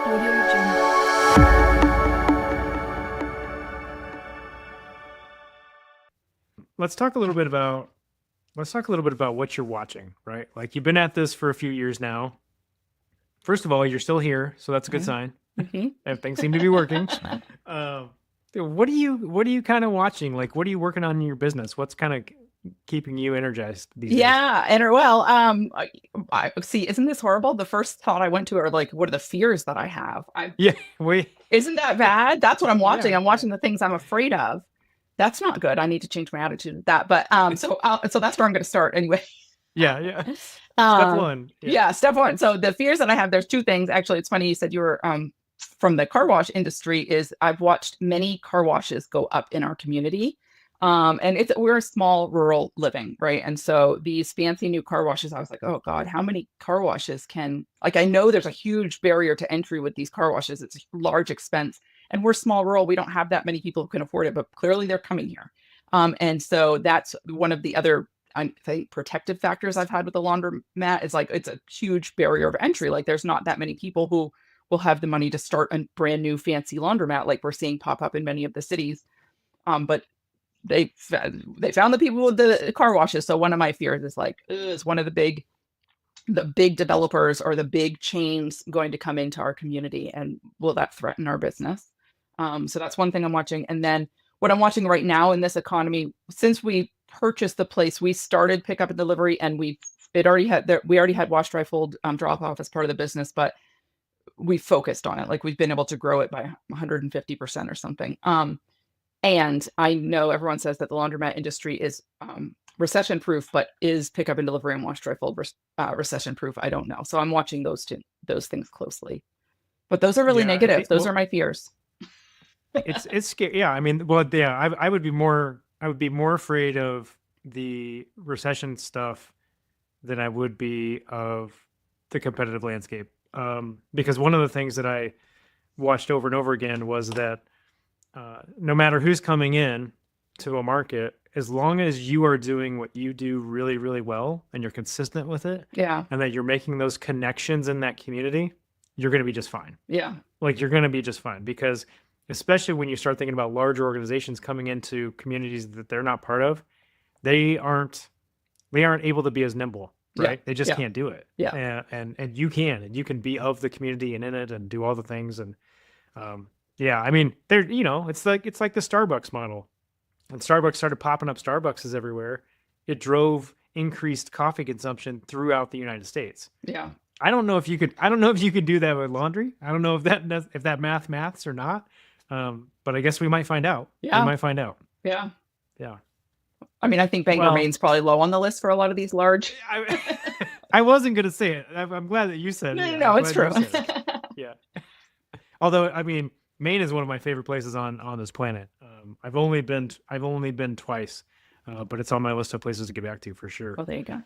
Audio Jungle. Let's talk a little bit about what you're watching, right? Like you've been at this for a few years now. First of all, you're still here, so that's a good sign. Mm-hmm. And things seem to be working. Um, what are you kind of watching? Like, what are you working on in your business? What's kind of keeping you energized these days? Yeah, and well, I see. Isn't this horrible? The first thought I went to are like, what are the fears that I have? Yeah, we Isn't that bad? That's what I'm watching. yeah, I'm watching the things I'm afraid of. That's not good. I need to change my attitude to that. But so that's where I'm going to start anyway. yeah. Step Um, one. Yeah. yeah, step one. So the fears that I have, there's two things. Actually, it's funny you said you were from the car wash industry. Is I've watched many car washes go up in our community. And we're a small rural living, right? And so these fancy new car washes, I was like, oh God, how many car washes can like I know there's a huge barrier to entry with these car washes. It's a large expense. And we're small rural. We don't have that many people who can afford it, but clearly they're coming here. And so that's one of the other I think protective factors I've had with the laundromat is like it's a huge barrier of entry. Like there's not that many people who will have the money to start a brand new fancy laundromat like we're seeing pop up in many of the cities. But they found the people with the car washes. So one of my fears is like, is one of the big developers or the big chains going to come into our community, and will that threaten our business? So that's one thing I'm watching. And then what I'm watching right now in this economy, since we purchased the place, we started pickup and delivery, and we already had wash, dry, fold, drop off as part of the business, but we focused on it. Like we've been able to grow it by 150% or something. And I know everyone says that the laundromat industry is recession proof, but is pickup and delivery and wash, dry, fold recession proof? I don't know. So I'm watching those things closely. But those are really Yeah, I negative. think Those are my fears. it's scary. Yeah, I mean, well, yeah, I would be more afraid of the recession stuff than I would be of the competitive landscape. Because one of the things that I watched over and over again was that no matter who's coming in to a market, as long as you are doing what you do really, really well and you're consistent with it, Yeah. and that you're making those connections in that community, you're going to be just fine. Yeah. Like you're going to be just fine because especially when you start thinking about larger organizations coming into communities that they're not part of, they aren't able to be as nimble, Yeah. right? They just Yeah. can't do it. Yeah. And you can be of the community and in it and do all the things. And yeah, I mean, it's like the Starbucks model. And Starbucks started popping up Starbucks everywhere. It drove increased coffee consumption throughout the United States. Yeah. I don't know if you could do that with laundry. I don't know if that maths or not. But I guess we might find out. Yeah. We might find out. Yeah. Yeah. I mean, I think Bangor, Well- Maine's probably low on the list for a lot of these large. I wasn't gonna say it. I'm glad that you said it. No, I'm it's true. glad you said it. Yeah. Although, I mean, Maine is one of my favorite places on this planet. I've only been twice, but it's on my list of places to get back to for sure. Well, there you go.